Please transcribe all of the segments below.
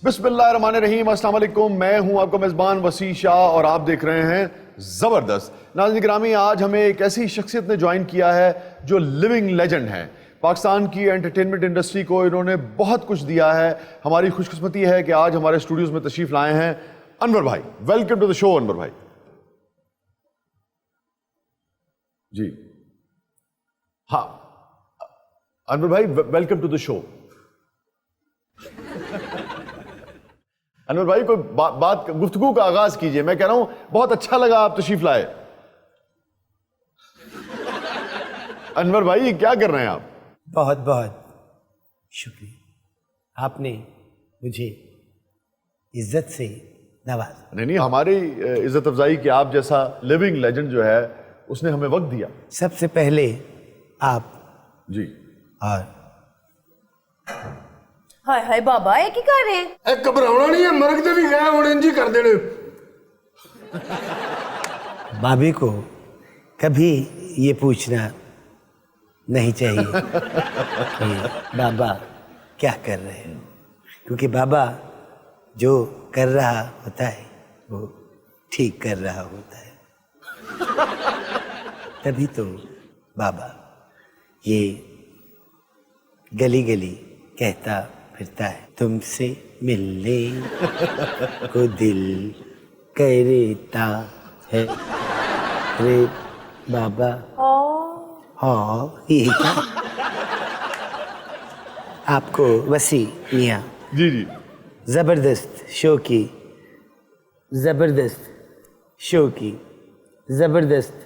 बिस्मिल्लाहिर्रहमानिर्रहीम, अस्सलाम वालेकुम। मैं हूं आपका मेजबान वसी शाह और आप देख रहे हैं जबरदस्त। नाज़रीन गिरामी, आज हमें एक ऐसी शख्सियत ने ज्वाइन किया है जो लिविंग लेजेंड है। पाकिस्तान की एंटरटेनमेंट इंडस्ट्री को इन्होंने बहुत कुछ दिया है। हमारी खुशकिस्मती है कि आज हमारे स्टूडियोज में तशरीफ लाए हैं अनवर भाई। Welcome to the show Anwar भाई। जी हाँ अनवर भाई, welcome to the show. Anwar भाई, कोई बात गुफ्तगू का आगाज कीजिए। मैं कह रहा हूं बहुत अच्छा लगा आप तशरीफ लाए। अनवर भाई, क्या कर रहे हैं आप? बहुत बहुत शुक्रिया, आपने मुझे इज्जत से नवाजा। नहीं, हमारी इज्जत अफजाई कि आप जैसा लिविंग लेजेंड जो है उसने हमें वक्त दिया। सबसे पहले आप जी। और हाय हाय बाबा, ये की कर रहे हैं? घबराना नहीं है, मरग दे भी गया हुण इंज ही कर देने। भाभी को कभी ये पूछना नहीं चाहिए कि बाबा क्या कर रहे हैं, क्योंकि बाबा जो कर रहा होता है वो ठीक कर रहा होता है। तभी तो बाबा ये गली गली कहता फिरता है, तुमसे मिलने को दिल करता है रे बाबा। हाँ, ये था। आपको वसी मियां जी जी। जबरदस्त शो की जबरदस्त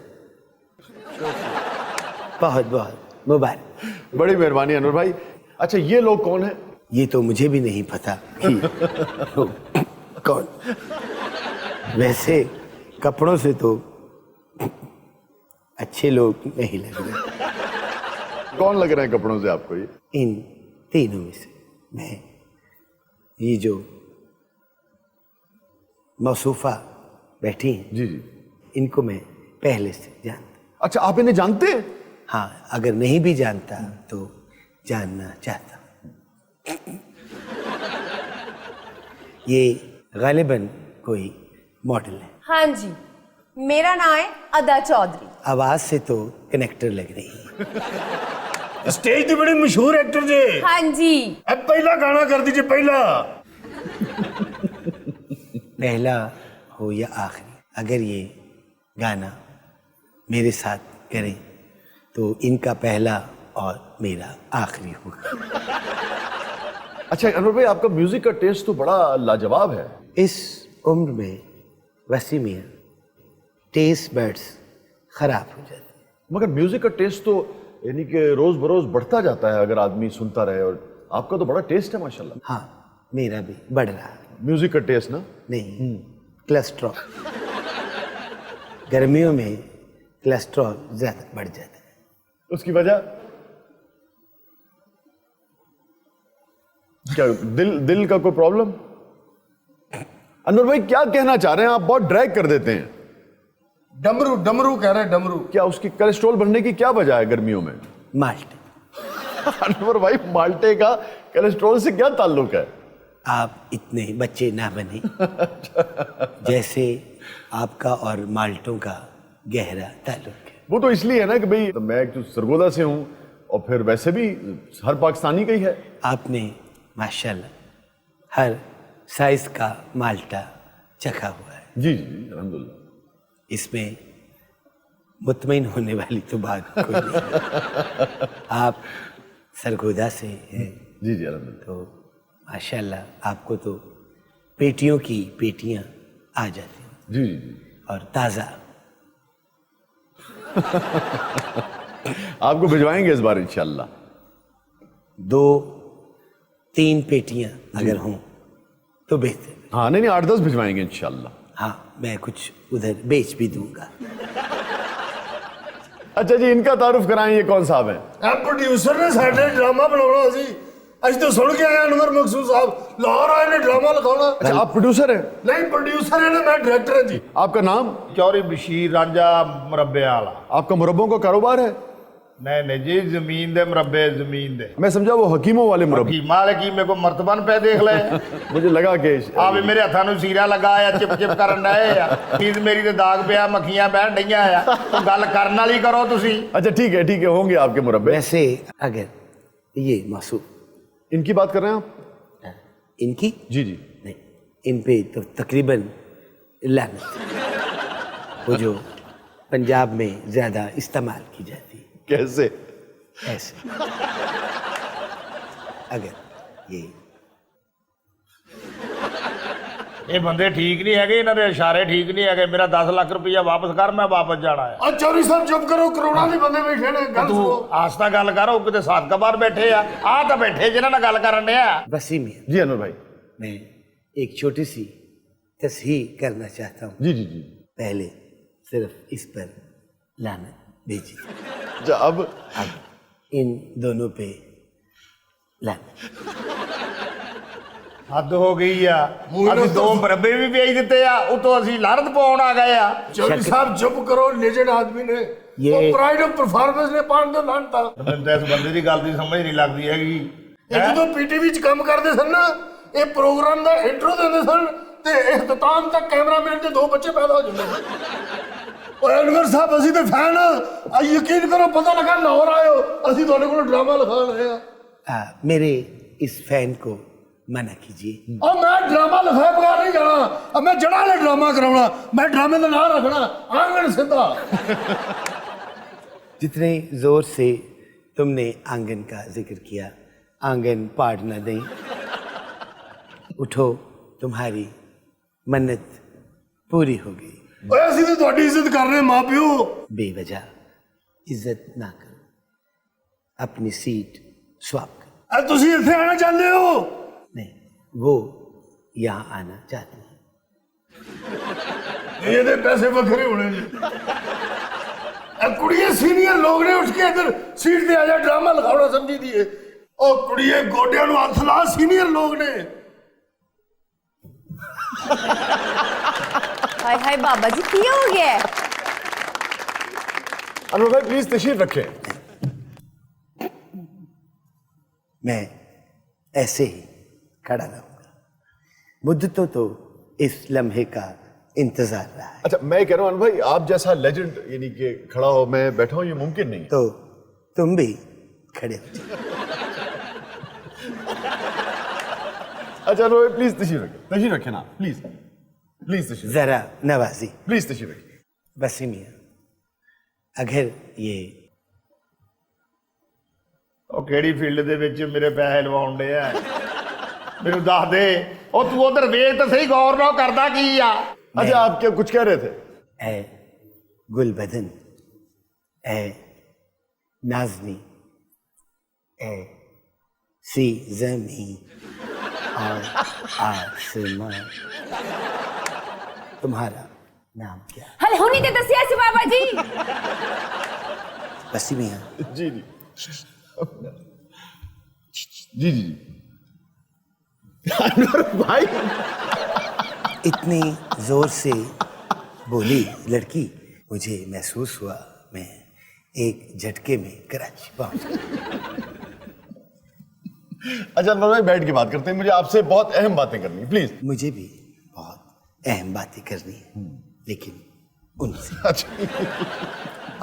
बहुत बहुत मुबारक। बड़ी मेहरबानी अनवर भाई। अच्छा, ये लोग कौन है? ये तो मुझे भी नहीं पता कि कौन। वैसे कपड़ों से तो अच्छे लोग नहीं लग रहे। कौन लग रहे हैं कपड़ों से आपको? ये इन तीनों में से मैं, ये जो मौसूफा बैठी हैं, जी जी। इनको मैं पहले से जानता। अच्छा, आप इन्हें जानते हैं? हाँ, अगर नहीं भी जानता तो जानना चाहता। ये गालिबन कोई मॉडल है। हाँ जी, मेरा नाम है अदा चौधरी। आवाज से तो कनेक्टर लग रही है। स्टेज पे बड़े मशहूर एक्टर जे। हाँ जी। अब पहला गाना कर दीजिए, पहला। पहला हो या आखिरी, अगर ये गाना मेरे साथ करें तो इनका पहला और मेरा आखिरी होगा। अच्छा अनवर भाई, आपका म्यूजिक का टेस्ट तो बड़ा लाजवाब है। इस उम्र में वसी मियां टेस्ट बड्स खराब हो जाते हैं। मगर म्यूजिक का टेस्ट तो यानी कि रोज बरोज बढ़ता जाता है अगर आदमी सुनता रहे, और आपका तो बड़ा टेस्ट है माशाल्लाह। हाँ, मेरा भी बढ़ रहा है। म्यूजिक का टेस्ट ना? नहीं, कोलेस्ट्रॉल। गर्मियों में कोलेस्ट्रॉल ज्यादा बढ़ जाता है। उसकी वजह क्या? दिल का कोई प्रॉब्लम? अनवर भाई, क्या कहना चाह रहे हैं आप? बहुत ड्रैग कर देते हैं। डमरू डमरू कह रहे हैं, डमरू। क्या उसकी कोलेस्ट्रॉल बढ़ने की क्या वजह है गर्मियों में? माल्टे। अनवर भाई, माल्टे का कोलेस्ट्रॉल से क्या ताल्लुक है? आप इतने बच्चे ना बने जैसे आपका और माल्टों का गहरा ताल्लुक है। वो तो इसलिए है ना कि भाई मैं एक तो सरगोदा से हूं, और फिर वैसे भी हर पाकिस्तानी का ही है। आपने माशाल्लाह हर साइज का माल्टा चखा हुआ है। जी जी, अल्हम्दुलिल्लाह। इसमें मुतमईन होने वाली तो बात कोई नहीं। आप सरगोदा से हैं जी जी, अल्हम्दुलिल्लाह। तो माशाल्लाह आपको तो पेटियों की पेटियां आ जाती हैं। जी जी जी। और ताज़ा। आपको भिजवाएंगे इस बार इंशाल्लाह। 2-3 पेटियां अगर हों तो बेहतर। हाँ, नहीं 8-10 भिजवाएंगे इंशाल्लाह। हाँ, मैं कुछ उधर बेच भी दूंगा। अच्छा जी, इनका तारुफ कराएं, ये कौन साहब हैं? अब प्रोड्यूसर ने साडे ड्रामा बनाना सी, अज तो सुन के आया अनवर मकसूद साहब, लाहौर आए ने ड्रामा लिखाना। अच्छा, आप प्रोड्यूसर हैं? नहीं, प्रोड्यूसर है ना, मैं डायरेक्टर हूं जी। आपका नाम? चौरी बशीर रांझा मुरब्बे वाला। आपका मुरब्बों का कारोबार है? नहीं नहीं जी जमीन दे मुरब्बे जमीन दे मैं समझा वो हकीमों वाले मुरब्बे। की माल की मेरे को मर्तबन पे देख ले मुझे लगा कि आ भी मेरे हथा नु सीरा लगा आ चिप चिप करन डए आ नींद मेरी ते दाग पिया मक्खियां बैठ डईयां आ तो गल करन वाली करो तुसी। अच्छा ठीक है होंगे आपके मुरब्बे। वैसे अगर ये मासूम इनकी बात कर रहे हैं आप? इनकी जी जी। नहीं, इन पे तो तकरीबन लानत वो जो पंजाब में ज्यादा इस्तेमाल की जाती है। कैसे? ऐसे अगर ये बंदे ठीक नहीं है इन्होंने इशारे ठीक नहीं है मेरा 10 लाख रुपया वापस कर मैं वापस जाना है। और चौधरी साहब चुप करो करोड़ां दे बंदे बैठे ने गल तू सुनो। आस्ता गल कर वो किते साथ का बाहर बैठे आ तो बैठे जिन्हां नाल गल करन डे आ। वसीम मियां, जी अनवर भाई। मैं एक छोटी सी तस्हीह करना चाहता हूँ। जी जी जी। पहले सिर्फ इस पर लानत भेजी, अच्छा अब इन दोनों पे लानत। हद हो गई आ ਅਸੀਂ दो मुरब्बे भी भेज दिते आ उतो ਅਸੀਂ लानत पाउण आ गए आ। चौधरी साहब चुप करो लेजेंड आदमी ने ये- वो प्राइड ऑफ परफॉर्मेंस ने पान दो लानता। ਮੈਨੂੰ ਤਾਂ ਇਸ ਬੰਦੇ ਦੀ ਗੱਲ ਦੀ ਸਮਝ ਨਹੀਂ ਲੱਗਦੀ ਹੈਗੀ। ਇਹ ਜਦੋਂ ਪੀਟੀਵੀ ਚ ਕੰਮ ਕਰਦੇ ਸਨ ਨਾ ਇਹ ਪ੍ਰੋਗਰਾਮ ਦਾ ਇੰਟਰੋ ਦਿੰਦੇ ਸਨ ਤੇ ਇਖਤਤਾਮ ਤੱਕ ਕੈਮਰਾਮੈਨ ਦੇ 2 ਬੱਚੇ ਪੈਦਾ ਹੋ ਜਾਂਦੇ ਸਨ। ਓਏ ਅਨਵਰ ਸਾਹਿਬ ਅਸੀਂ ਤੇ ਫੈਨ ਆ ਯਕੀਨ ਕਰੋ ਪਤਾ ਲੱਗਾ ਲਾਹੌਰ ਆਇਓ ਅਸੀਂ ਤੁਹਾਡੇ ਕੋਲ ਡਰਾਮਾ ਲਿਖਾਣ ਆਏ ਆ। मेरे इस फैन को मना कीजिए। और मैं ड्रामा लिखाए बगैर नहीं जाना अब मैं जड़ा ने ड्रामा कराना मैं ड्रामे का नाम रखना आंगन सीधा। जितने जोर से तुमने आंगन का जिक्र किया आंगन पाड़ न दें। उठो तुम्हारी मन्नत पूरी हो गई। ओए ਅਸੀਂ ਤੇ ਤੁਹਾਡੀ ਇੱਜ਼ਤ ਕਰ ਰਹੇ ਮਾਂ ਪਿਓ। बेवजह इज्जत ना करो, अपनी सीट स्वाप करो। ਐ ਤੁਸੀਂ ਇੱਥੇ ਆਣਾ ਚਾਹੁੰਦੇ ਹੋ? नहीं, वो यहाँ आना चाहते हैं। ਇਹਦੇ ਪੈਸੇ ਵੱਖਰੇ ਹੋਣੇ ਨੇ। ਐ ਕੁੜੀਏ ਸੀਨੀਅਰ ਲੋਕ ਨੇ ਉੱਠ ਕੇ ਇੱਧਰ ਸੀਟ ਤੇ ਆ ਜਾ ਡਰਾਮਾ ਲਿਖਾਉਣਾ ਸਮਝੀ ਦੀ ਏ। ਉਹ ਕੁੜੀਏ ਗੋਡਿਆਂ ਨੂੰ ਹੱਥ ਲਾ ਸੀਨੀਅਰ ਲੋਕ ਨੇ। हाय हाय बाबा जी की हो गया है? अनवर भाई प्लीज तशरीफ रखें। मैं ऐसे ही खड़ा रहूंगा। मुद्दतों तो इस लम्हे का इंतजार रहा है। अच्छा मैं कह रहा हूँ अनवर भाई आप जैसा लेजेंड यानी कि खड़ा हो मैं बैठा हूँ ये मुमकिन नहीं। तो तुम भी खड़े हो जाओ। अच्छा अनवर भाई प्लीज तशरीफ रखें ना प्लीज प्लीज तशरीफ जरा नवाजी। प्लीज तशरीफ रखें। वसीम मियां, अगर ये ਉਹ ਕਿਹੜੀ ਫੀਲਡ ਦੇ ਵਿੱਚ ਮੇਰੇ ਪੈਸੇ ਲਵਾਉਣ ਡੇ ਆ ਮੈਨੂੰ ਦੱਸ ਦੇ ਉਹ ਤੂੰ ਉਧਰ ਵੇਖ ਤਾਂ ਸਹੀ ਗੌਰ ਨਾਲ ਕਰਦਾ ਕੀ ਆ। अच्छा आप क्या कुछ कह रहे थे? ए गुलबदन, ए नाजनी, ए सी जमी और आसमां, तुम्हारा नाम क्या है? हल होनी ते दसिया सी बाबा जी। वसीम मियां, जी जी जी जी अनवर भाई इतनी जोर से बोली लड़की मुझे महसूस हुआ मैं एक झटके में कराची पहुंच गया। अच्छा अनवर भाई बैठ के बात करते हैं मुझे आपसे बहुत अहम बातें करनी है प्लीज। मुझे भी बहुत अहम बातें करनी है लेकिन उनसे। अच्छा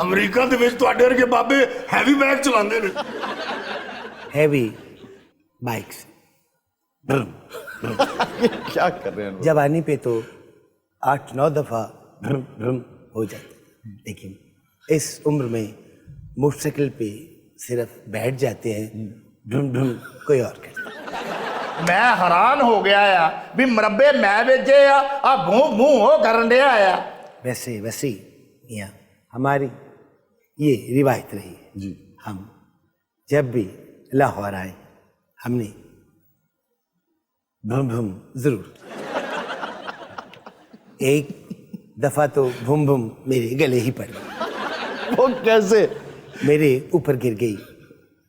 ਅਮਰੀਕਾ ਦੇ ਵਿੱਚ ਤੁਹਾਡੇ ਵਰਗੇ ਬਾਬੇ ਹੈਵੀ ਬੈਗ ਚਲਾਉਂਦੇ ਨੇ। हैवी बाइक्स क्या कर रहे हैं अनवर? जवानी पे तो 8-9 दफा भ्रम भ्रम हो जाते लेकिन इस उम्र में मोटरसाइकिल पे सिर्फ बैठ जाते हैं भ्रम भ्रम कोई और करता। ਮੈਂ ਹੈਰਾਨ ਹੋ ਗਿਆ ਆ ਵੀ ਮੁਰੱਬੇ ਮੈਂ ਵੇਚੇ ਆ ਭੂੰ ਭੂੰ ਹੋ ਕਰਨ ਡਿਆ ਆ। वैसे वैसे यहाँ हमारी ये रिवायत रही है जी हम जब भी लाहौर आए हमने भूम भूम जरूर। एक दफा तो भूम भूम मेरे गले ही पड़ गई, वो कैसे? मेरे ऊपर गिर गई।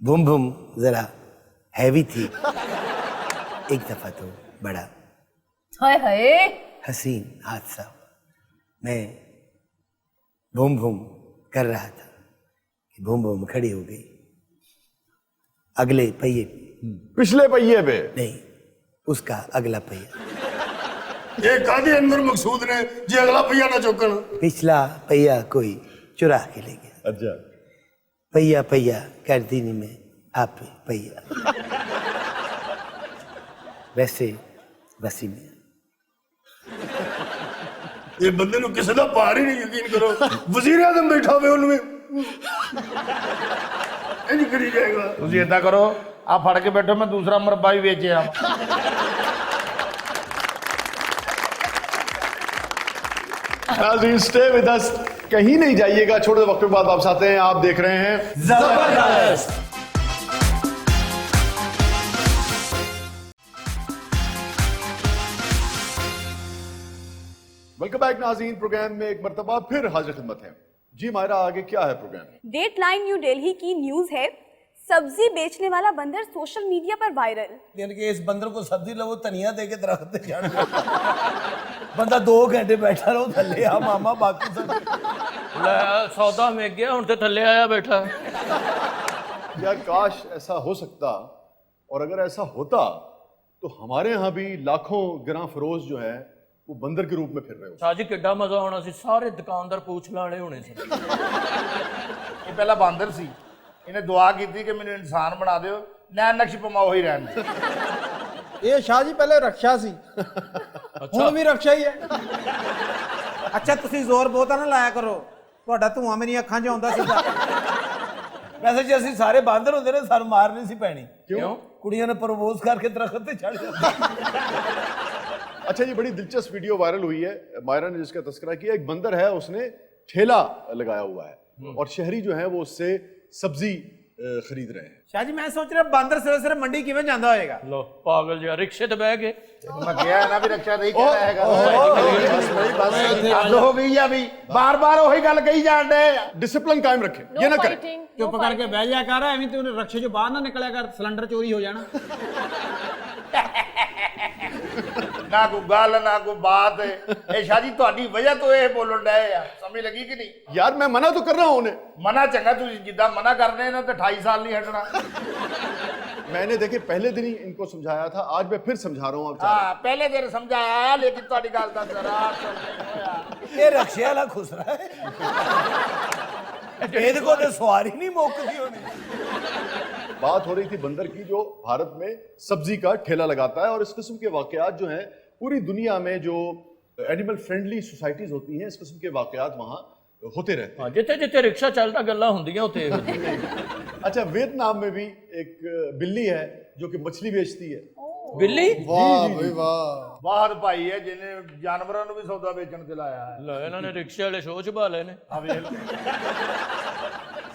भूम भूम जरा हैवी थी। एक दफा तो बड़ा हाय हाय हसीन हादसा। मैं भूम भूम कर रहा था बूम बूम खड़ी हो गई अगले पहिए पे। पिछले पहिए पे? नहीं, उसका अगला पहिया। ये कादी अंदर मकसूद ने जी अगला पहिया ना चुकन। पिछला पहिया कोई चुरा के ले गया। अच्छा। पहिया पहिया करती नहीं में आप पहिया। वैसे वसी में ये बंदे नु किसी दा पार ही नहीं यकीन करो। वजीर आजम बैठा हुए उनमें इंज करी जाएगा। ਤੁਸੀਂ ਏਦਾਂ ਕਰੋ, ਆ ਫੜ ਕੇ ਬੈਠੋ, ਮੈਂ ਦੂਸਰਾ ਮਰਬਾ ਵੀ ਵੇਚਿਆ। नाज़रीन स्टे विद अस, कहीं नहीं जाइएगा, छोटे वक्त के बाद वापस आते हैं। आप देख रहे हैं जबरदस्त। वेलकम बैक नाज़रीन। प्रोग्राम में एक मर्तबा फिर हाजिर खिदमत है। जी मायरा, आगे क्या है प्रोग्राम? डेटलाइन न्यू दिल्ली की न्यूज है, सब्जी बेचने वाला बंदर सोशल मीडिया पर वायरल। यानी कि इस बंदर को सब्जी लो, धनिया दे के दरख्त पे चढ़ बंदा 2 घंटे बैठा रहो थल्ले आ मामा, बाकी सब ਲੈ ਸੌਦਾ ਮਿਲ ਗਿਆ, ਹੁਣ ਤੇ ਥੱਲੇ ਆਇਆ ਬੈਠਾ। यार काश ऐसा हो सकता, और अगर ऐसा होता तो हमारे यहाँ भी लाखों गिरां फरोश जो है वो बंदर के रूप में फिर रहे हो। ਸ਼ਾਹ ਜੀ ਕਿੱਡਾ ਮਜ਼ਾ ਆਉਣਾ ਸੀ, ਸਾਰੇ ਦੁਕਾਨਦਾਰ ਪੂਛ ਲਾਣੇ ਹੋਣੇ ਸੀ। ਇਹ ਪਹਿਲਾਂ ਬਾਂਦਰ ਸੀ, ਇਹਨੇ ਦੁਆ ਕੀਤੀ ਕਿ ਮੈਨੂੰ ਇਨਸਾਨ ਬਣਾ ਦਿਓ, ਨੈਣ ਨਕਸ਼ ਪਮਾ ਉਹੀ ਰਹਿਣ ਦੇ। ਇਹ ਸ਼ਾਹ ਜੀ ਪਹਿਲੇ ਰਕਸ਼ਾ ਸੀ, ਹੁਣ ਵੀ ਰਕਸ਼ਾ ਹੀ ਹੈ। ਅੱਛਾ ਤੁਸੀਂ ਜ਼ੋਰ ਬਹੁਤਾ ਨਾ ਲਾਇਆ ਕਰੋ, ਤੁਹਾਡਾ ਧੂਆਂ ਮੇਰੀਆਂ ਅੱਖਾਂ 'ਚ ਆਉਂਦਾ ਸੀਗਾ। वैसे जे ਅਸੀਂ ਸਾਰੇ ਬਾਂਦਰ ਹੁੰਦੇ ਨੇ ਸਾਨੂੰ ਮਾਰ ਨਹੀਂ ਸੀ ਪੈਣੀ। ਕਿਉਂ? ਕੁੜੀਆਂ ਨੇ ਪ੍ਰਪੋਜ਼ ਕਰਕੇ ਦਰਖਤ ਤੇ ਚੜ੍ਹ ਜਾਂਦੇ। अच्छा, ये बड़ी दिलचस्प वीडियो वायरल हुई है, मायरा ने जिसका तस्करा किया। एक बंदर है, उसने ठेला लगाया हुआ है और शहरी जो है वो उससे सब्जी खरीद रहे हैं। ਸ਼ਾਹ ਜੀ ਮੈਂ ਸੋਚ ਰਿਹਾ ਬਾਂਦਰ ਸਵੇਰੇ ਸਵੇਰੇ ਮੰਡੀ ਕਿਵੇਂ ਜਾਂਦਾ ਹੋਏਗਾ। ਲੋ ਪਾਗਲ ਜਿਹਾ ਰਿਕਸ਼ੇ ਤੇ ਬਹਿ ਕੇ। ਮੈਂ ਕਿਹਾ ਨਾ ਵੀ ਰਕਸ਼ਾ ਨਹੀਂ ਕਹਿਣਾ ਹੈਗਾ। ਹੱਦ ਹੋ ਗਈ ਆ ਵੀ ਬਾਰ-ਬਾਰ ਉਹੀ ਗੱਲ ਕਹੀ ਜਾਣ ਡੇ। डिसिप्लिन कायम रखें, ये ना करें। ਚੁੱਪ ਕਰਕੇ ਬਹਿ ਜਾ ਕਰ, ਐਵੇਂ ਤੂੰ ਰਕਸ਼ੇ 'ਚੋਂ ਬਾਹਰ ਨਾ ਨਿਕਲਿਆ ਕਰ, ਸਿਲੰਡਰ ਚੋਰੀ ਹੋ ਜਾਣਾ। ਨਾ ਕੋਈ ਗੱਲ ਨਾ ਕੋਈ ਬਾਤ। ਇਹ ਸ਼ਾਹ ਜੀ ਤੁਹਾਡੀ ਵਜ੍ਹਾ ਤੋਂ ਇਹ ਬੋਲਣ ਡਏ ਆ, ਸਮਝ ਲੱਗੀ ਕਿ ਨਹੀਂ? यार मैं मना तो कर रहा हूं उन्हें। ਮਨਾ ਚੰਗਾ, ਤੁਸੀਂ ਜਿੱਦਾਂ ਮਨਾ ਕਰਨੇ ਨਾ ਤੇ 28 ਸਾਲ नहीं हटना। मैंने देखे पहले दिन ही इनको समझाया था, आज मैं फिर समझा रहा हूं आपको। हाँ, पहले दिन समझाया, लेकिन ਤੁਹਾਡੀ ਗੱਲ ਦਾ ਜ਼ਰਾ ਅਸਰ ਨਹੀਂ ਹੋਇਆ। ਇਹ ਰਕਸ਼ੇ ਵਾਲਾ ਖੁਸਰਾ ਹੈ, ਇਹਦੇ ਕੋਲ ਤੇ ਸਵਾਰੀ नहीं मुकती होनी। बात हो रही थी बंदर की, जो भारत में सब्जी का ठेला लगाता है, और इस किस्म के वाकयात जो हैं पूरी दुनिया में, जो एनिमल फ्रेंडली सोसाइटीज होती हैं, इस किस्म के वाकयात वहाँ होते रहते हैं। ਜਿੱਥੇ ਜਿੱਥੇ ਰਿਕਸ਼ਾ ਚੱਲਦਾ ਗੱਲਾਂ ਹੁੰਦੀਆਂ ਉੱਥੇ। अच्छा, वियतनाम में भी एक बिल्ली है जो कि मछली बेचती है। ਬਿੱਲੀ? वाह भाई वाह। ਬਾਹਰ ਭਾਈ ਹੈ ਜਿਹਨੇ ਜਾਨਵਰਾਂ ਨੂੰ ਵੀ ਸੌਦਾ ਵੇਚਣ ਤੇ ਲਾਇਆ ਹੈ। ਲੈ ਇਹਨਾਂ ਨੇ ਰਿਕਸ਼ੇ ਵਾਲੇ ਸ਼ੋਅ ਚ ਪਾ ਲਏ ਨੇ। ਆ ਵੇਖ ਲਓ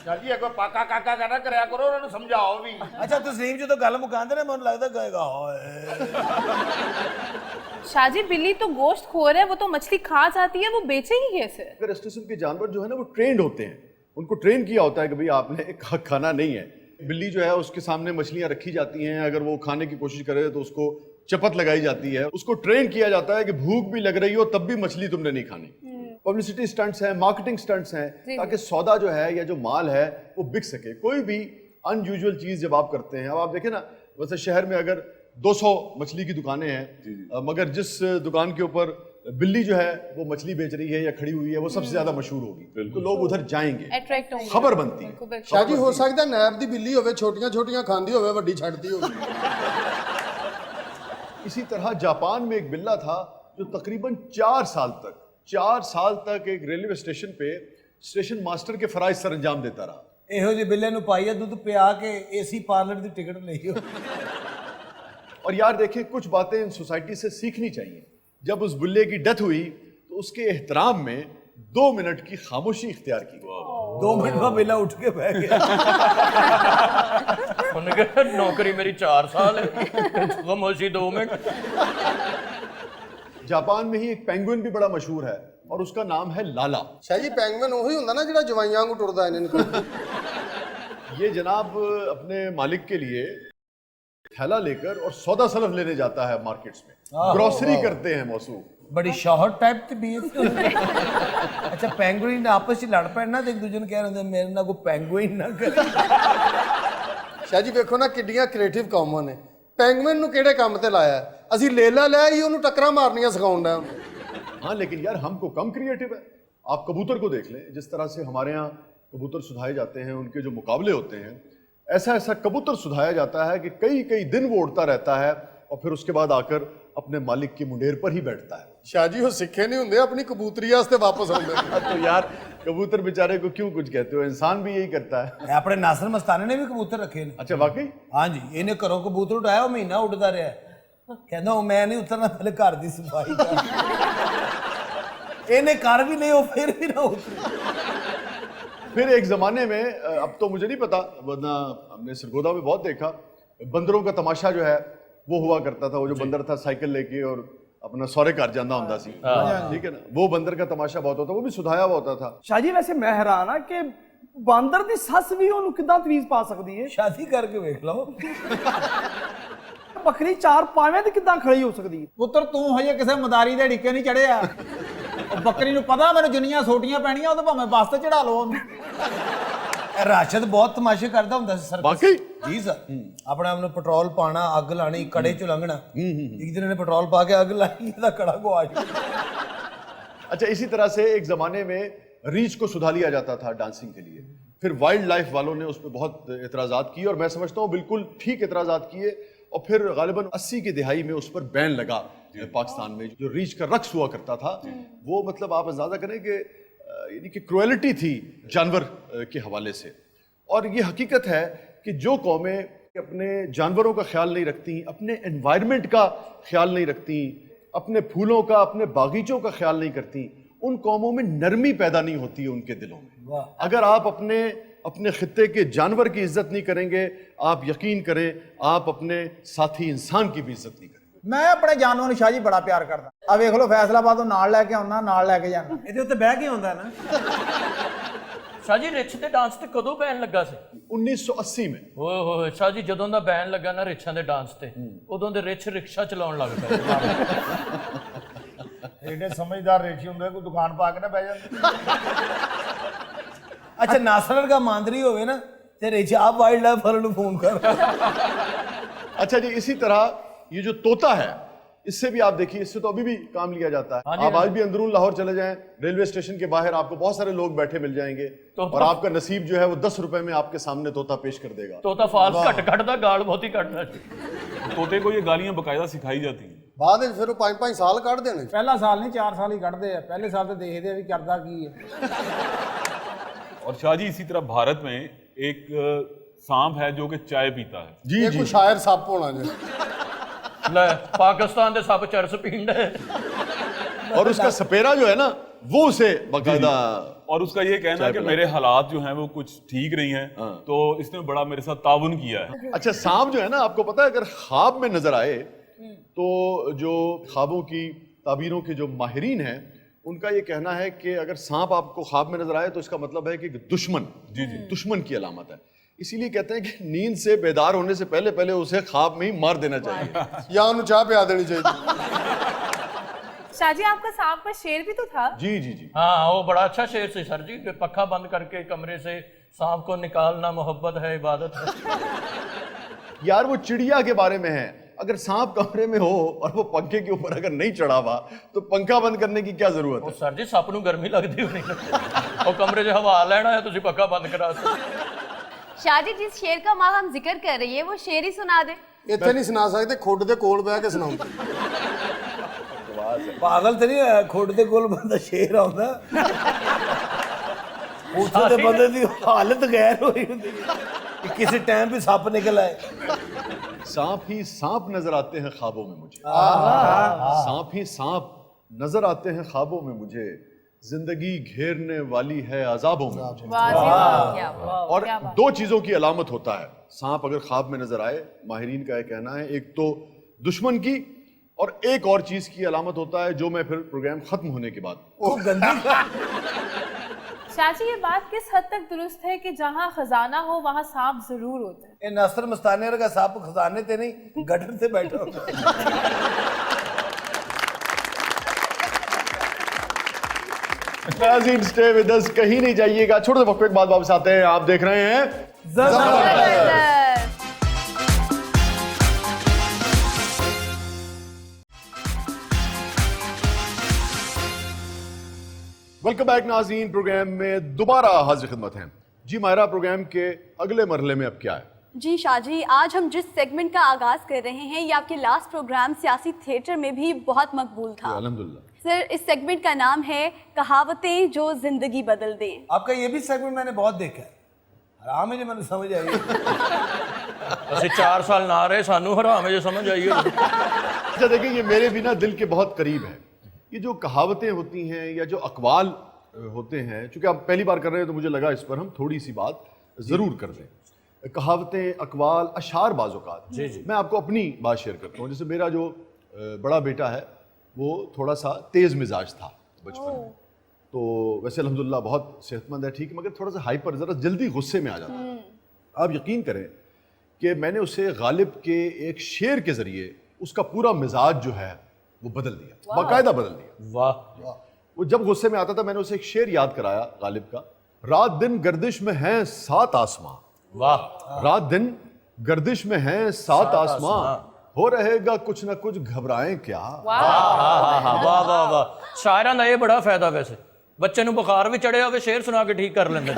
ਸ਼ਾਹ ਜੀ, ਅੱਗੋਂ ਪਾਕਾ ਕਾਕਾ ਕਹਿੰਦਾ ਕਰਿਆ ਕਰੋ, ਉਹਨਾਂ ਨੂੰ ਸਮਝਾਓ ਵੀ। ਅੱਛਾ ਤਸਲੀਮ ਜਦੋਂ ਗੱਲ ਮੁਕਾਉਂਦੇ ਨੇ ਮੈਨੂੰ ਲੱਗਦਾ ਕਹੇਗਾ ਹਾਏ। शाहजी बिल्ली तो गोश्त खोर है, वो तो मछली खा जाती है, वो बेचेगी कैसे? अगर इस किस्म के जानवर जो है ना वो ट्रेंड होते हैं, उनको ट्रेन किया होता है कि भाई आपने खाना नहीं है। बिल्ली जो है उसके सामने मछलियां रखी जाती हैं, अगर वो खाने की कोशिश करे तो उसको चपत लगाई जाती है, उसको ट्रेन किया जाता है कि भूख भी लग रही हो तब भी मछली तुमने नहीं खानी। पब्लिसिटी स्टंट्स हैं, मार्केटिंग स्टंट्स हैं, ताकि सौदा जो है या जो माल है वो बिक सके। कोई भी अनयूजुअल चीज जब आप करते हैं, अब आप देखें ना, वैसे शहर में अगर 200 मछली की दुकानें हैं, मगर जिस दुकान के ऊपर बिल्ली जो है वो मछली बेच रही है या खड़ी हुई है वो सबसे ज्यादा मशहूर होगी, तो लोग उधर जाएंगे, अट्रैक्ट होंगे, खबर बनती है। ਸ਼ਾਹ ਜੀ ਹੋ ਸਕਦਾ ਨੈਬ ਦੀ ਬਿੱਲੀ ਹੋਵੇ, ਛੋਟੀਆਂ ਛੋਟੀਆਂ ਖਾਂਦੀ ਹੋਵੇ, ਵੱਡੀ ਛੱਡਦੀ ਹੋਵੇ। इसी तरह जापान में एक बिल्ला था जो तकरीबन 4 साल तक एक रेलवे स्टेशन पे स्टेशन मास्टर के फराइज सर अंजाम देता रहा। ਇਹੋ ਜਿਹੇ ਬਿੱਲੇ ਨੂੰ ਪਾਈਏ ਦੁੱਧ ਪਿਆ ਕੇ ਏਸੀ ਪਾर्लर ਦੀ ਟਿਕਟ ਲਈਓ। और यार देखिए, कुछ बातें इन सोसाइटी से सीखनी चाहिए। जब उस बिल्ले की डेथ हुई तो उसके एहतराम में 2 मिनट की खामोशी इख्तियार की गई। 2 मिनट में बिल्ला उठ के बह गया। ਉਹਨੇ ਕਿਹਾ ਨੌਕਰੀ ਮੇਰੀ 4 ਸਾਲ ਹੈ, ਖਾਮੋਸ਼ੀ 2 ਮਿੰਟ। जापान में ही एक पेंगुइन भी बड़ा मशहूर है और उसका नाम है लाला। ਸ਼ਾਹ ਜੀ ਪੈਂਗੁਇਨ ਉਹੀ ਹੁੰਦਾ ਨਾ ਜਿਹੜਾ ਜਵਾਈਆਂ ਵਾਂਗੂ ਟੁਰਦਾ ਇਹਨਾਂ ਨੂੰ। ये जनाब अपने मालिक के लिए थैला लेकर और सौदा सलफ लेने जाता है मार्केट्स में, ग्रोसरी करते हैं मौसू। बड़ी शॉर्ट टाइप ਤੇ ਬੀਅਰ ਅੱਛਾ ਪੈਂਗੁਇਨ ਆਪਸ ਵਿੱਚ ਲੜ ਪੈਣ ਨਾ ਤੇ ਇੱਕ ਦੂਜੇ ਨੂੰ ਕਹਿ ਰਹੇ ਮੇਰੇ ਨਾਲ ਕੋਈ ਪੈਂਗੁਇਨ ਨਾ ਕਰੇ ਸ਼ਾਹ ਜੀ ਵੇਖੋ ਨਾ ਕਿੱਡੀਆਂ ਕ੍ਰੀਏਟਿਵ ਕੌਮਾਂ ਨੇ ਪੈਂਗੁਇਨ ਨੂੰ ਕਿਹੜੇ ਕੰਮ ਤੇ ਲਾਇਆ ਹੈ? ਅਸੀਂ ਲੇਲਾ ਲੈ ਹੀ ਉਹਨੂੰ ਟੱਕਰਾਂ ਮਾਰਨੀਆਂ ਸਿਖਾਉਣ ਦਾ हाँ लेकिन यार हमको कम क्रिएटिव है। आप कबूतर को देख लें, जिस तरह से हमारे यहाँ कबूतर सुधाए जाते हैं, उनके जो मुकाबले होते हैं, ऐसा ऐसा कबूतर सुधाया जाता है कि कई कई दिन वो उड़ता रहता है और फिर उसके बाद आकर अपने मालिक की मुंडेर पर ही बैठता है। ਸ਼ਾਹ ਜੀ ਉਹ ਸਿੱਖੇ ਨਹੀਂ ਹੁੰਦੇ ਆਪਣੀ ਕਬੂਤਰੀ ਵਾਸਤੇ ਵਾਪਸ ਆਉਂਦੇ ਨੇ। तो यार कबूतर बेचारे को क्यों कुछ कहते हो, इंसान भी यही करता है। ਆਪਣੇ ਨਾਸਰ ਮਸਤਾਨੇ ਨੇ ਵੀ ਕਬੂਤਰ ਰੱਖੇ ਨੇ अच्छा वाकई? ਹਾਂਜੀ ਇਹਨੇ ਘਰੋਂ ਕਬੂਤਰ ਉਡਾਇਆ ਉਹ ਮਹੀਨਾ ਉੱਡਦਾ ਰਿਹਾ ਕਹਿੰਦਾ ਉਹ ਮੈਂ ਨਹੀਂ ਉਤਰਨਾ ਪਹਿਲੇ ਘਰ ਦੀ ਸਫਾਈ ਕਰ ਇਹਨੇ ਕਰ ਵੀ ਲਈ ਉਹ ਫਿਰ ਵੀ ਨਾ ਉਤਰੇ फिर एक जमाने में अब तो मुझे नहीं पता, वरना हमने सरगोदा में बहुत देखा, बंदरों का तमाशा जो है वो हुआ करता था। वो जो बंदर था साइकिल लेके और अपना सौरे घर जाना होता सी, ठीक है ना, वो बंदर का तमाशा बहुत होता, वो भी सुधाया हुआ होता था। ਸ਼ਾਹ ਜੀ ਵੈਸੇ ਮੈਂ ਹੈਰਾਨ ਆ ਕਿ ਬਾਂਦਰ ਦੀ ਸੱਸ ਵੀ ਉਹਨੂੰ ਕਿੱਦਾਂ ਤਵੀਜ਼ ਪਾ ਸਕਦੀ ਹੈ? ਸ਼ਾਦੀ ਕਰਕੇ ਵੇਖ ਲਓ ਬੱਕਰੀ ਚਾਰ ਪਾਵੇਂ ਤੇ ਕਿੱਦਾਂ ਖੜੀ ਹੋ ਸਕਦੀ ਹੈ? ਪੁੱਤਰ ਤੂੰ ਹਜੇ ਕਿਸੇ ਮਦਾਰੀ ਦੇ ਢਿੱਕੇ ਨਹੀਂ ਚੜਿਆ ਉਹ ਬੱਕਰੀ ਨੂੰ ਪਤਾ ਮੈਨੂੰ ਜਿੰਨੀਆਂ ਸੋਟੀਆਂ ਪੈਣੀਆਂ ਉਹ ਤਾਂ ਭਾਵੇਂ ਬੱਸ ਤੇ ਚੜਾ ਲਓ ਉਹਨੂੰ ਰਾਸ਼ਦ ਬਹੁਤ ਤਮਾਸ਼ੇ ਕਰਦਾ ਹੁੰਦਾ ਸੀ ਸਰ ਵਾਕਈ? ਜੀ ਸਰ ਆਪਣੇ ਆਪ ਨੂੰ ਪੈਟਰੋਲ ਪਾਣਾ ਅੱਗ ਲਾਣੀ ਕੜੇ ਚ ਲੰਘਣਾ ਇੱਕ ਦਿਨ ਨੇ ਪੈਟਰੋਲ ਪਾ ਕੇ ਅੱਗ ਲਾਈ ਇਹਦਾ ਕੜਾ ਗਵਾਚ अच्छा इसी तरह से एक जमाने में रीच को सुधा लिया जाता था डांसिंग के लिए, फिर वाइल्ड लाइफ वालों ने उस पर बहुत एतराज़ात किए और मैं समझता हूँ बिल्कुल ठीक एतराज़ात किए और फिर गालिबन 80 की दिहाई में उस पर बैन लगा पाकिस्तान में। जो रीच का रक्स हुआ करता था वो मतलब आप अंदाजा करें कि यानी कि क्रुएलिटी थी जानवर के हवाले से। और ये हकीकत है कि जो कौमें अपने जानवरों का ख्याल नहीं रखती, अपने एनवायरनमेंट का ख्याल नहीं रखती, अपने फूलों का, अपने बागीचों का ख्याल नहीं करती, उन कौमों में नरमी पैदा नहीं होती है उनके दिलों में। अगर आप अपने खित्ते के जानवर की इज्जत नहीं करेंगे, आप यकीन करें आप अपने साथी इंसान की भी इज्जत नहीं करेंगे। ਮੈਂ ਆਪਣੇ ਜਾਨਵਰ ਨੂੰ ਸ਼ਾਹ ਜੀ ਬੜਾ ਪਿਆਰ ਕਰਦਾ ਆ ਵੇਖ ਲਓ ਫੈਸਲਾਬਾਦ ਤੋਂ ਨਾਲ ਲੈ ਕੇ ਆਉਣਾ ਨਾਲ ਲੈ ਕੇ ਜਾਣਾ ਇਹਦੇ ਉੱਤੇ ਬਹਿ ਕੇ ਆਉਂਦਾ ਨਾ ਸ਼ਾਹ ਜੀ ਰਿੱਛ ਦੇ ਡਾਂਸ ਤੇ ਕਦੋਂ ਬੈਨ ਲੱਗਾ ਸੀ? 1980 में। ਓਏ ਹੋਏ ਸ਼ਾਹ ਜੀ ਜਦੋਂ ਦਾ ਬੈਨ ਲੱਗਾ ਨਾ ਰਿੱਛਾਂ ਦੇ ਡਾਂਸ ਤੇ ਉਦੋਂ ਦੇ ਰਿੱਛ ਰਿਕਸ਼ਾ ਚਲਾਉਣ ਲੱਗ ਪਏ। ਐਡੇ ਸਮਝਦਾਰ ਰੇਸ਼ੀ ਹੁੰਦੇ ਕੋਈ ਦੁਕਾਨ ਪਾ ਕੇ ਨਾ ਬਹਿ ਜਾਂਦੇ। ਅੱਛਾ ਨਾਸਰ ਦਾ ਮਾਂਦਰੀ ਹੋਵੇ ਨਾ ਤੇ ਰਿਚ ਆਪ ਵਾਈਲਡ ਲਾਈਫ ਵਾਲੇ ਨੂੰ ਫੋਨ ਕਰ अच्छा जी इसी तरह ये जो तोता है इससे भी आप देखिए, इससे तो अभी भी काम लिया जाता है। आप आज भी अंदरून लाहौर चले जाएं, रेलवे स्टेशन के बाहर आपको बहुत सारे लोग बैठे मिल जाएंगे और आपका नसीब जो है वो 10 रुपए में आपके सामने तोता पेश कर देगा। ਤੋਤਾ ਫਾਲਸ ਘੱਟ ਕੱਢਦਾ ਗਾਲ ਬਹੁਤੀ ਕੱਢਦਾ ਸੀ। तोते को ये गालियां बकायदा सिखाई जाती हैं। ਬਾਅਦ ਵਿੱਚ ਫਿਰ ਉਹ 5-5 ਸਾਲ ਕੱਢ ਦੇਣੇ। ਪਹਿਲਾ ਸਾਲ ਨਹੀਂ 4 ਸਾਲ ਹੀ ਕੱਢਦੇ ਆ ਪਹਿਲੇ ਸਾਲ ਤੇ ਦੇਖਦੇ ਆ ਵੀ ਕਰਦਾ ਕੀ ਹੈ और शाह जी इसी तरह भारत में एक सांप है जो कि चाय पीता है। जी ਇਹ जी ਕੋਈ ਸ਼ਾਇਰ ਸੱਪ ਹੋਣਾ ਜੀ। ਲੈ ਪਾਕਿस्तान ਦੇ ਸਭ ਚਰਸ ਪੀਂਦੇ और उसका सपेरा जो है ना वो उसे बकायदा। और उसका ये कहना है कि मेरे हालात जो हैं वो कुछ ठीक नहीं है, तो इसने बड़ा मेरे साथ ताउन किया है। अच्छा सांप जो है ना आपको पता है अगर ख्वाब में नजर आए तो जो ख्वाबों की ताबीरों के जो माहिरीन हैं उनका ये कहना है कि अगर सांप आपको ख्वाब में नजर आए तो इसका मतलब है कि दुश्मन, दुश्मन की अलामत है। इसीलिए कहते हैं कि नींद से बेदार होने से पहले पहले उसे ख्वाब में ही मार देना चाहिए ਜਾਂ ਉਹਨੂੰ ਚਾਹ ਪਿਆ ਦੇਣੀ ਚਾਹੀਦੀ। शाह जी आपका सांप पर शेर भी तो था। जी जी जी हाँ वो बड़ा अच्छा शेर से सर जी, पक्खा बंद करके कमरे से सांप को निकालना मोहब्बत है इबादत है। यार वो चिड़िया के बारे में है, अगर सांप कमरे में हो और वो पंखे के ऊपर अगर नहीं चढ़ा हुआ तो पंखा बंद करने की क्या जरूरत है? सर जी सप नूं गर्मी लगदी होनी वो कमरे 'ਚ हवा लेना है तुसीं पक्खा बंद करा दो। शाह जी जिस शेर का माँ हम जिक्र कर रही है वो शेर ही सुना दे। ਇੱਥੇ ਨਹੀਂ ਸੁਣਾ ਸਕਦੇ, ਖੁੱਡ ਦੇ ਕੋਲ ਬਹਿ ਕੇ ਸੁਣਾਉਂਦੇ। ਪਾਗਲ ਤੇ ਨਹੀਂ ਖੁੱਡ ਦੇ ਕੋਲ ਬੰਦਾ ਸ਼ੇਰ ਆਉਂਦਾ ਉੱਥੇ ਦੇ ਬੰਦੇ ਦੀ ਹਾਲਤ ਗੈਰ ਹੋਈ ਹੁੰਦੀ ਕਿ ਕਿਸੇ ਟਾਈਮ ਵੀ ਸੱਪ ਨਿਕਲ ਆਏ। सांप ही सांप नजर आते हैं ख्वाबों में मुझे, सांप ही सांप नजर आते हैं ख्वाबों में मुझे, जिंदगी घेरने वाली है अजाबों में मुझे। वाह जी वाह, क्या बात, और क्या बात। दो चीजों की अलामत होता है सांप अगर ख्वाब में नजर आए, माहिरीन का यह कहना है, एक तो दुश्मन की और एक और चीज की अलामत होता है जो मैं फिर प्रोग्राम खत्म होने के बाद। ਉਹ ਗੰਦੀ शाह जी ये बात किस हद तक दुरुस्त है कि जहाँ खजाना हो वहाँ सांप जरूर होता है? ਇਹ ਨਸਰ ਮਸਤਾਨੇ ਵਰਗਾ ਸੱਪ ਖਜ਼ਾਨੇ ਤੇ ਨਹੀਂ ਗਟਰ ਤੇ ਬੈਠਾ ਹੁੰਦਾ नाज़रीन स्टे विद अस, कहीं नहीं जाइएगा, छोटे से वक्त के बाद वापस आते हैं। आप देख रहे हैं जबरदस्त। वेलकम बैक नाज़रीन, प्रोग्राम में दोबारा हाजिर खिदमत हैं। जी मायरा, प्रोग्राम के अगले मरहले में अब क्या है? जी शाहजी, आज हम जिस सेगमेंट का आगाज कर रहे हैं ये आपके लास्ट प्रोग्राम सियासी थिएटर में भी बहुत मकबूल था। अल्हम्दुलिल्लाह। सर, इस सेगमेंट का नाम है कहावतें जो जिंदगी बदल दें। आपका ये भी सेगमेंट मैंने बहुत देखा है, आराम है जो मैंने समझ आई। ਅਸੀਂ 4 साल ना रहे, सानू हराम है जो समझ आई है। अच्छा देखिए, ये मेरे भी ना दिल के बहुत करीब है। ये जो कहावतें होती हैं या जो अकवाल होते हैं, चूंकि आप पहली बार कर रहे हैं तो मुझे लगा इस पर हम थोड़ी सी बात ज़रूर कर दें। कहावतें, अकवाल, अशार, बाज़-औक़ात। जी। मैं आपको अपनी बात शेयर करता हूँ। जैसे मेरा जो बड़ा बेटा है वो थोड़ा सा तेज़ मिजाज था बचपन में, तो वैसे अल्हम्दुलिल्लाह बहुत सेहतमंद है, ठीक, मगर थोड़ा सा हाइपर, ज़रा जल्दी गुस्से में आ जाता है। आप यकीन करें कि मैंने उसे गालिब के एक शेर के ज़रिए उसका पूरा मिजाज जो है वो बदल दिया, बाकायदा बदल दिया। वाह। वो जब गुस्से में आता था मैंने उसे एक शेर याद कराया गालिब का, रात दिन गर्दिश में हैं 7 आसमां। वाह। रात दिन गर्दिश में हैं 7 आसमां, हो रहेगा कुछ ना कुछ, घबराएं क्या। वाह वाह वाह वाह। शायरां दा ये बड़ा फायदा, वैसे बच्चे ਨੂੰ बुखार भी चढ़े होवे शेर सुना के ठीक कर लेंदे।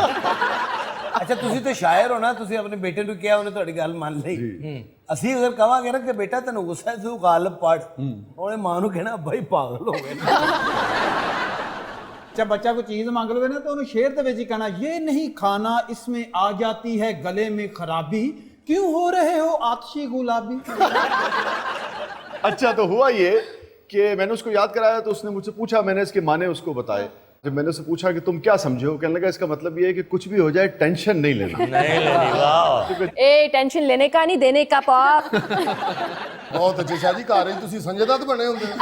ਅੱਛਾ ਤੁਸੀਂ ਤਾਂ ਸ਼ਾਇਰ ਹੋ ਨਾ, ਤੁਸੀਂ ਆਪਣੇ ਬੇਟੇ ਨੂੰ ਕਿਹਾ, ਉਹਨੇ ਤੁਹਾਡੀ ਗੱਲ ਮੰਨ ਲਈ। ਅਸੀਂ ਅਗਰ ਕਵਾਂਗੇ ਨਾ ਕਿ ਬੇਟਾ ਤੈਨੂੰ ਗੁੱਸਾ ਹੈ ਤੂੰ ਗਾਲਬ ਪੜ, ਉਹਨੇ ਮਾਂ ਨੂੰ ਕਹਿਣਾ ਭਾਈ ਪਾਗਲ ਹੋ ਗਏ। जब बच्चा कोई चीज मांग लो ना तो उन्हें शेर दे विच ही कहना, ये नहीं खाना इसमें आ जाती है गले में खराबी, क्यों हो रहे हो आतिशी गुलाबी। अच्छा, तो हुआ ये कि मैंने उसको याद कराया तो उसने मुझसे पूछा, मैंने इसके माने उसको बताए। जब मैंने उससे पूछा कि तुम क्या समझे हो, कहने लगा इसका मतलब ये है कि कुछ भी हो जाए टेंशन नहीं लेना। नहीं लेनी। वाह। ए टेंशन लेने का नहीं देने का पाप। बहुत अच्छे शाह जी, घर तुसी संजयदत्त बने होंगे।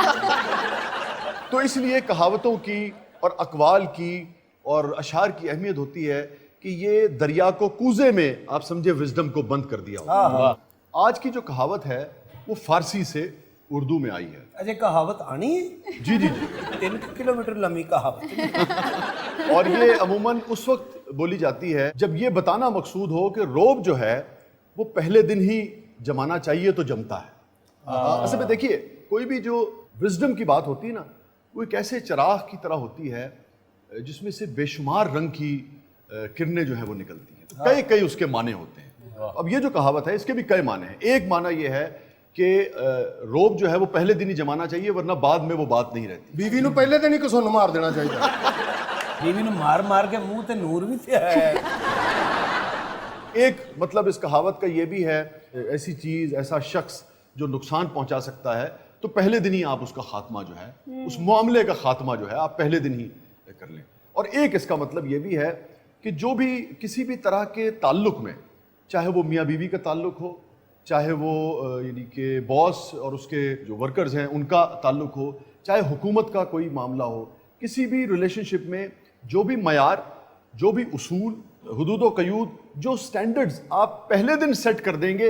तो इसलिए कहावतों की और अकवाल की और अशार की अहमियत होती है कि ये दरिया को कूजे में, आप समझे, विजडम को बंद कर दिया हो। आज की जो कहावत है वो फारसी से उर्दू में आई है। अजय कहावत आनी है? जी जी जी। 3 किलोमीटर लंबी कहावत। और ये अमूमन उस वक्त बोली जाती है जब ये बताना मकसूद हो कि रोब जो है वो पहले दिन ही जमाना चाहिए तो जमता है। असल में देखिए, कोई भी जो विजडम की बात होती है ना, वो एक ऐसे चिराग की तरह होती है जिसमें से बेशुमार रंग की किरणें जो है वो निकलती हैं। कई कई उसके माने होते हैं। अब ये जो कहावत है इसके भी कई माने हैं। एक माना ये है कि रोब जो है वो पहले दिन ही जमाना चाहिए, वरना बाद में वो बात नहीं रहती। बीवी ਨੂੰ ਪਹਿਲੇ ਦਿਨ ਹੀ ਕਿਸੋਂ ਮਾਰ ਦੇਣਾ ਚਾਹੀਦਾ। बीवी ਨੂੰ मार मार के मुंह ते नूर भी ते है। एक मतलब इस कहावत का ये भी है, ऐसी चीज, ऐसा शख्स जो नुकसान पहुंचा सकता है तो पहले दिन ही आप उसका खात्मा जो है, उस मामले का खात्मा जो है आप पहले दिन ही कर लें। और एक इसका मतलब ये भी है कि जो भी किसी भी तरह के ताल्लुक में, चाहे वो मियाँ बीवी का ताल्लुक हो, चाहे वो यानी कि बॉस और उसके जो वर्कर्स हैं उनका ताल्लुक हो, चाहे हुकूमत का कोई मामला हो, किसी भी रिलेशनशिप में जो भी मयार, जो भी उसूल, हुदूद व कयूद, जो स्टैंडर्ड्स आप पहले दिन सेट कर देंगे,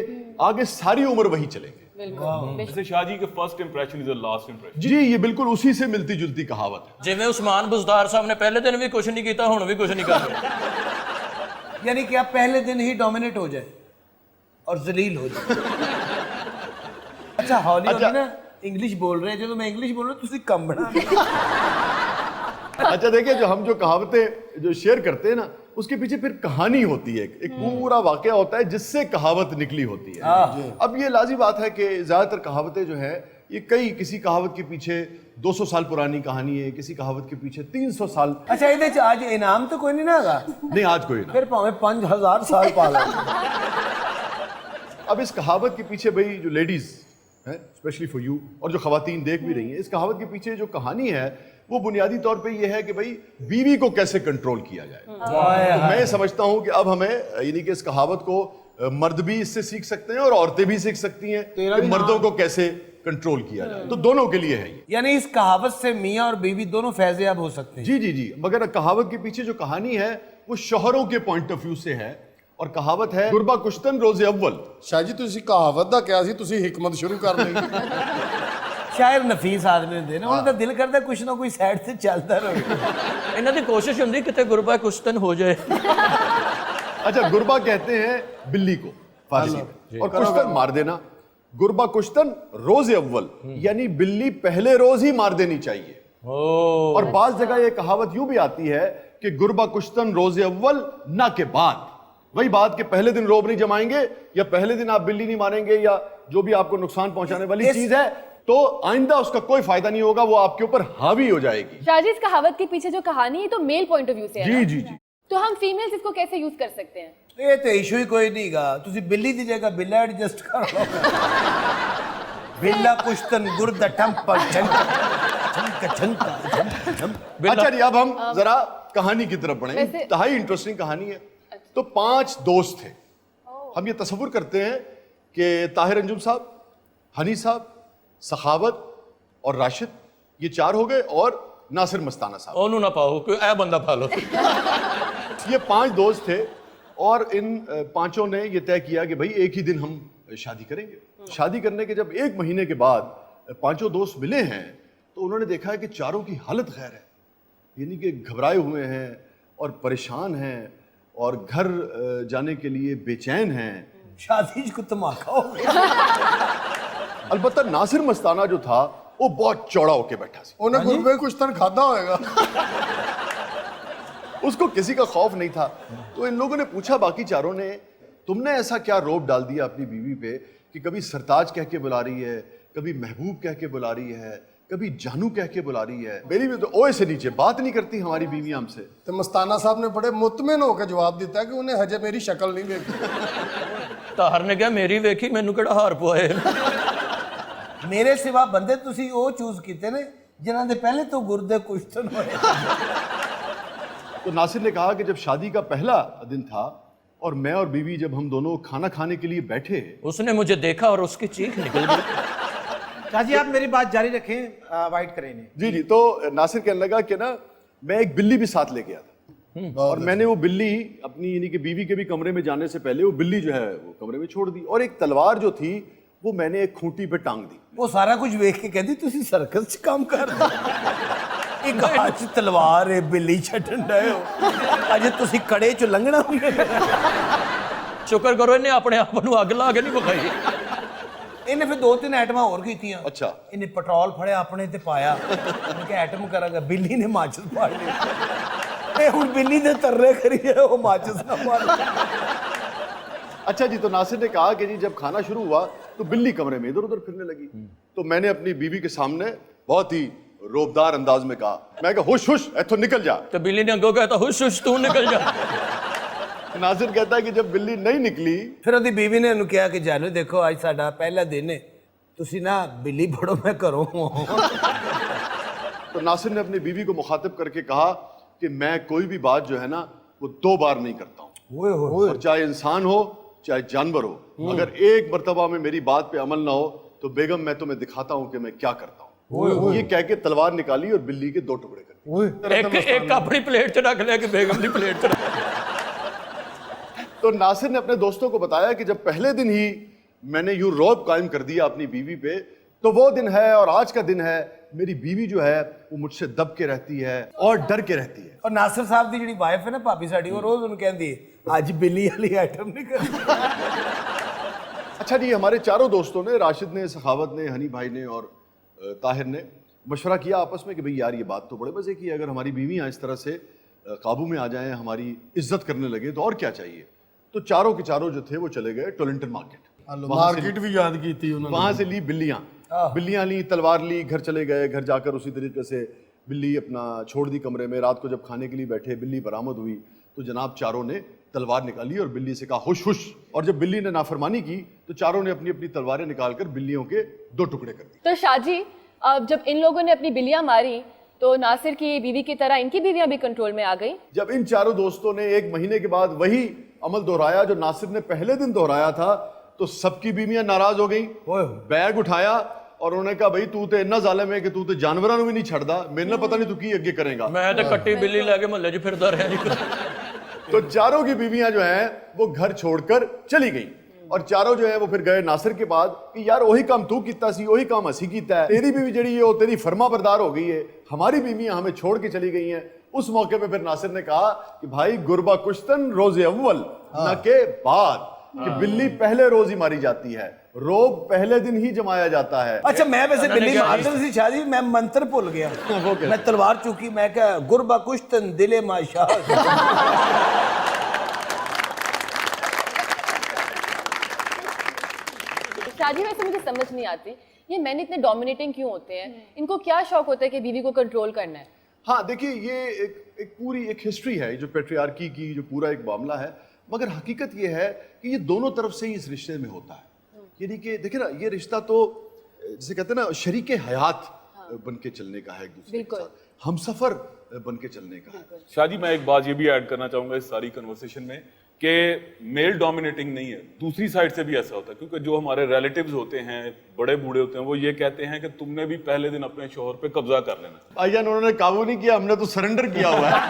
आगे सारी उम्र वही चलेंगे। जैसे शाह जी के first impression is the last impression. जी, ये बिल्कुल उसी से मिलती जुलती कहावत है। जिवें उस्मान बुज़दार साहब ने पहले दिन भी कुछ नहीं किया, हुण भी कुछ नहीं कर रहे। यानी कि आप पहले दिन ही डोमिनेट हो जाए और जलील हो जाए। अच्छा, हौली हौली ना इंग्लिश बोल रहे हैं, जो मैं इंग्लिश बोल रहा हूँ तुसी कम बना। अच्छा देखिए, जो कहावतें जो शेयर करते हैं ना, उसके पीछे फिर कहानी होती है, एक पूरा वाकया होता है जिससे कहावत निकली होती है। अब ये लाज़ी बात है कि ज़्यादातर कहावतें जो है ये किसी कहावत के पीछे 200 साल पुरानी कहानी है, किसी कहावत के पीछे 300 साल। अच्छा, ये आज इनाम तो कोई नहीं ना होगा? नहीं, आज कोई ना। फिर भावे 5000 साल पाला। अब इस कहावत के पीछे भाई जो लेडीज हैं, स्पेशली फॉर यू, और जो खवातीन देख भी रही हैं, इस कहावत के पीछे जो कहानी है वो बुनियादी तौर पे ये है कि भाई बीवी को कैसे कंट्रोल किया जाए। तो मैं समझता हूं कि अब हमें यानी कि इस कहावत को मर्द भी इससे सीख सकते हैं और औरतें भी सीख सकती हैं कि मर्दों को कैसे कंट्रोल किया जाए। तो दोनों के लिए है ये। यानी इस कहावत से मियाँ और बीवी दोनों फैज़याब हो सकते हैं। जी जी जी। मगर कहावत के पीछे जो कहानी है वो शोहरों के पॉइंट ऑफ व्यू से है, और कहावत है गुरबा कुश्तन रोजे अव्वल। शाह जी तुसी कहावत दा क्या सी, तुसी हिकमत शुरू कर ली। ਸ਼ਾਇਰ ਨਫੀਸ ਆਦਮੀ ਹੁੰਦੇ ਨੇ ਉਹਨਾਂ ਦਾ ਦਿਲ ਕਰਦਾ ਕੁਛ ਨਾ ਕੋਈ ਸਾਈਡ ਤੇ ਚੱਲਦਾ ਰਹੇ ਇਹਨਾਂ ਦੀ ਕੋਸ਼ਿਸ਼ ਹੁੰਦੀ ਕਿਤੇ ਗੁਰਬਾ ਕੁਸ਼ਤਨ हो जाए। अच्छा, गुरबा कहते हैं बिल्ली को फारसी में, और कुश्तन मार देना। गुरबा कुश्तन रोज अव्वल, यानी बिल्ली पहले रोज ही मार देनी चाहिए। और बाज जगह ये कहावत यूं भी आती है कि गुरबा कुश्तन रोज अव्वल ना के बाद। वही बात कि पहले दिन रोब नहीं जमाएंगे या पहले दिन आप बिल्ली नहीं मारेंगे या जो भी आपको नुकसान पहुंचाने वाली चीज है, तो आइंदा उसका कोई फायदा नहीं होगा, वो आपके ऊपर हावी हो जाएगी। शाहजी, इस कहावत के पीछे जो कहानी है तो मेल पॉइंट ऑफ व्यू से है जी ना? जी जी। तो हम फीमेल्स इसको कैसे यूज कर सकते हैं? ਇਹ ਤੇ ਇਸ਼ੂ ਹੀ ਕੋਈ ਨਹੀਂਗਾ ਤੁਸੀਂ ਬਿੱਲੀ ਦੀ ਜਗ੍ਹਾ ਬਿੱਲਾ ਐਡਜਸਟ ਕਰ ਲਓ ਬਿੱਲਾ ਕੁਸ਼ਤਨ ਗੁਰਦ ਠੰਪ ਛੰਕ ਛੰਕ ਛੰਕ अच्छा जी, अब हम जरा कहानी की तरफ बढ़े। वैसे- इंतहाई इंटरेस्टिंग कहानी है। तो 5 दोस्त थे। हम ये तस्वुर करते हैं कि ताहिर अंजुम साहब, हनी साहब, सखावत और राशिद, ये 4 हो गए, और नासिर मस्ताना साहब। ਉਹਨੂੰ ਨਾ ਪਾਓ ਕੋਈ ਇਹ ਬੰਦਾ ਪਾ ਲਓ। ये 5 दोस्त थे, और इन 5 ने ये तय किया कि भाई एक ही दिन हम शादी करेंगे। शादी करने के जब 1 महीने के बाद 5 दोस्त मिले हैं, तो उन्होंने देखा है कि चारों की हालत खैर है, यानी कि घबराए हुए हैं और परेशान हैं और घर जाने के लिए बेचैन हैं। शादी को धमाका हो गया अलबत्ता नासिर मस्ताना जो था वो बहुत चौड़ा होके बैठा सी। ਉਹਨੇ ਗੁਰਬੇ ਕੁਸ਼ਤਨ ਖਾਦਾ ਹੋਏਗਾ। उसको किसी का खौफ नहीं था। तो इन लोगों ने पूछा, बाकी चारों ने, तुमने ऐसा क्या रोब डाल दिया अपनी बीवी पे कि कभी सरताज कह के बुला रही है, कभी महबूब कह के बुला रही है, कभी जानू कह के बुला रही है। मेरी भी तो ओए से नीचे बात नहीं करती हमारी बीवी हमसे। ਤੇ ਮਸਤਾਨਾ ਸਾਹਿਬ ਨੇ ਬੜੇ ਮੁਤਮਿਨ ਹੋ ਕੇ ਜਵਾਬ ਦਿੱਤਾ ਕਿ ਉਹਨੇ ਹਜੇ ਮੇਰੀ ਸ਼ਕਲ ਨਹੀਂ ਵੇਖੀ। ਤਾਹਰ ਨੇ ਕਿਹਾ ਮੇਰੀ ਵੇਖੀ ਮੈਨੂੰ ਕਿਹੜਾ ਹਾਰ ਪਵਾਏ। ਮੇਰੇ ਸਿਵਾ ਬੰਦੇ ਤੁਸੀਂ ਉਹ ਚੂਜ਼ ਕੀਤੇ ਨੇ ਜਿਨ੍ਹਾਂ ਦੇ ਪਹਿਲੇ ਤੋਂ ਗੁਰਦੇ ਕੁਸ਼ਤਨ ਹੋਏ तो नासिर ने कहा कि जब शादी का पहला दिन था और मैं और बीवी जब हम दोनों खाना खाने के लिए बैठे, उसने मुझे देखा और उसकी चीख निकल गई। शाहजी आप मेरी बात जारी रखें वाइट करें नहीं। जी जी। तो नासिर कहने लगा कि ना मैं एक बिल्ली भी साथ ले गया था, और मैंने वो बिल्ली अपनी यानी कि बीवी के भी कमरे में जाने से पहले वो बिल्ली जो है वो कमरे में छोड़ दी, और एक तलवार जो थी वो मैंने एक खूंटी पे टांग दी। ਉਹ ਸਾਰਾ ਕੁਝ ਵੇਖ ਕੇ ਕਹਿੰਦੀ ਤੁਸੀਂ ਸਰਕਸ 'ਚ ਕੰਮ ਕਰਦੇ ਇੱਕ ਹੱਥ 'ਚ ਤਲਵਾਰ ਹੈ ਬਿੱਲੀ ਛੱਡਣ ਡਏ ਹੋ ਅਜੇ ਤੁਸੀਂ ਕੜੇ 'ਚ ਲੰਘਣਾ ਵੀ ਹੈ ਸ਼ੁਕਰ ਕਰੋ ਇਹਨੇ ਆਪਣੇ ਆਪ ਨੂੰ ਅੱਗ ਲਾ ਕੇ ਨਹੀਂ ਵਿਖਾਈ। ਇਹਨੇ ਫਿਰ 2-3 ਐਟਮਾਂ ਹੋਰ ਕੀਤੀਆਂ। ਅੱਛਾ। ਇਹਨੇ ਪੈਟਰੋਲ ਫੜਿਆ ਆਪਣੇ ਤੇ ਪਾਇਆ ਉਹਨੇ ਕਿ ਐਟਮ ਕਰਾਂਗਾ ਬਿੱਲੀ ਨੇ ਮਾਚਿਸ ਫੜ ਲਈ ਇਹ ਹੁਣ ਬਿੱਲੀ ਦੇ ਤਰਰੇ ਕਰੀ ਜਾਏ ਉਹ ਮਾਚਿਸ ਨਾ ਮਾਰੇ। अच्छा जी। तो नासिर ने कहा कि जी जब खाना शुरू हुआ तो बिल्ली कमरे में इधर उधर फिरने लगी। तो मैंने अपनी बीवी के सामने बहुत ही रोबदार अंदाज में कहा, मैं कहा हुश हुश इथों निकल जा। ਤੇ ਬਿੱਲੀ ਨੇ ਅੱਗੋਂ ਕਹਿਤਾ ਹੁਸ਼ ਹੁਸ਼ ਤੂੰ ਨਿਕਲ ਜਾ। नासिर कहता है कि जब बिल्ली नहीं निकली, ਫਿਰ ਉਹਦੀ ਬੀਵੀ ਨੇ ਉਹਨੂੰ ਕਿਹਾ ਕਿ ਜਾਨੂ ਦੇਖੋ ਅੱਜ ਸਾਡਾ ਪਹਿਲਾ ਦਿਨ ਹੈ ਤੁਸੀਂ ਨਾ ਬਿੱਲੀ ਫੜੋ ਮੈਂ ਘਰੋਂ तो नासिर ने अपनी बीवी को मुखातिब करके कहा कि मैं कोई भी बात जो है ना वो 2 बार नहीं करता हूँ, और चाहे इंसान हो चाहे जानवर हो, अगर एक मर्तबा में मेरी बात पे अमल ना हो तो बेगम मैं तुम्हें दिखाता हूँ कि मैं क्या करता हूँ। ये कह के तलवार निकाली और बिल्ली के 2 टुकड़े कर दिए। ਇੱਕ ਆਪਣੀ ਪਲੇਟ 'ਚ ਰੱਖ ਲਿਆ ਕਿ ਬੇਗਮ ਦੀ ਪਲੇਟ 'ਚ ਰੱਖ। तो नासिर ने अपने दोस्तों को बताया कि जब पहले दिन ही मैंने यूं रौब कायम कर दिया अपनी बीवी पे, तो वो दिन है और आज का दिन है। मेरी बीवी जो है वो मुझसे दब के रहती है और डर के रहती है। ਔਰ ਨਾਸਿਰ ਸਾਹਿਬ ਦੀ ਜਿਹੜੀ ਵਾਈਫ ਹੈ ਨਾ ਭਾਬੀ ਸਾਡੀ ਉਹ ਰੋਜ਼ ਉਹਨੂੰ ਕਹਿੰਦੀ ਹੈ ਅੱਜ ਬਿੱਲੀ ਵਾਲੀ ਆਈਟਮ ਨਹੀਂ ਕਰਨੀ। अच्छा जी। हमारे चारों दोस्तों ने, राशिद ने, सखावत ने, हनी भाई ने और ताहिर ने मशवरा किया आपस में कि भाई यार ये बात तो बड़े मज़े की है, अगर हमारी बीवियाँ इस तरह से काबू में आ जाएं, हमारी इज्जत करने लगे तो और क्या चाहिए। तो चारों के चारों जो थे वो चले गए टोलिंटन मार्केट। मार्केट भी याद की थी उन्होंने। वहाँ से ली बिल्लियाँ ली, तलवार ली, घर चले गए। घर जाकर उसी तरीके से बिल्ली अपना छोड़ दी कमरे में। रात को जब खाने के लिए बैठे बिल्ली बरामद हुई तो जनाब चारों ने तलवार निकाली और बिल्ली से कहा हुश हुश, और जब बिल्ली ने नाफरमानी की तो चारों ने अपनी अपनी तलवारें निकालकर बिल्लियों के 2 टुकड़े कर दिए। तो शाहजी, अब जब इन लोगों ने अपनी बिल्लियां मारी तो नासिर की बीवी की तरह इनकी बीवियां भी कंट्रोल में आ गई। जब इन चारों दोस्तों ने 1 महीने के बाद वही अमल दोहराया जो नासिर ने पहले दिन दोहराया था, तो सबकी बीवियां नाराज हो गई। बैग उठाया और उन्होंने कहा भाई तू तो इन्ना जालिम है कि तू तो जानवरों को भी नहीं छड़दा, मेरे पता नहीं तू की अगे करेगा। मैं तो कट्टी बिल्ली लेके मोहल्ले 'ਚ ਫਿਰਦਾ ਰਿਹਾ। तो चारों की बीवियां जो हैं वो घर छोड़कर चली गई। और चारों जो है वो फिर गए नासिर के बाद कि यार वही काम तू कीता सी, वही काम असी कीता है, तेरी बीवी जड़ी है वो तेरी फर्मा बरदार हो गई है, हमारी बीवियां हमें छोड़ के चली गई हैं। उस मौके पे फिर नासिर ने कहा कि भाई गुरबा कुश्तन रोजे अव्वल न के बाद, कि बिल्ली पहले रोज ही मारी जाती है, रोब पहले दिन ही जमाया जाता है। अच्छा मैं वैसे बिल्ली मारता सी शादी, मैं मंत्र भूल गया, मैं तलवार चुकी, मैं क्या गुरबा कुश्तन दिले माशा। शादी वैसे मुझे समझ नहीं आती, ये मैन इतने डोमिनेटिंग क्यों होते हैं? इनको क्या शौक होता है कि बीवी को कंट्रोल करना है? हाँ देखिए, ये एक पूरी एक हिस्ट्री है जो पेट्रियार्की की, जो पूरा एक मामला है, मगर हकीकत ये है कि ये दोनों तरफ से ही इस रिश्ते में होता है। यानी कि देखिए ना, ये रिश्ता तो जिसे कहते हैं ना शरीके हयात बन के चलने का है, एक दूसरे के साथ हमसफर बन के चलने का है। शादी मैं एक बात ये भी ऐड करना चाहूंगा इस सारी कन्वर्सेशन में कि मेल डोमिनेटिंग नहीं है, दूसरी साइड से भी ऐसा होता है, क्योंकि जो हमारे रिलेटिव्स होते हैं, बड़े बूढ़े होते हैं, वो ये कहते हैं कि तुमने भी पहले दिन अपने शोहर पे कब्जा कर लेना। भाईजान उन्होंने काबू नहीं किया, हमने तो सरेंडर किया हुआ है।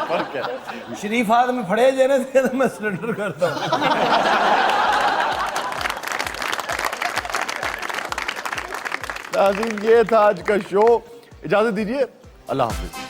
फर्क है। शरीफ आदमी फड़े जाने से तो मैं सरेंडर करता हूँ। नाज़रीन, ये था आज का शो, इजाजत दीजिए, अल्लाह हाफिज।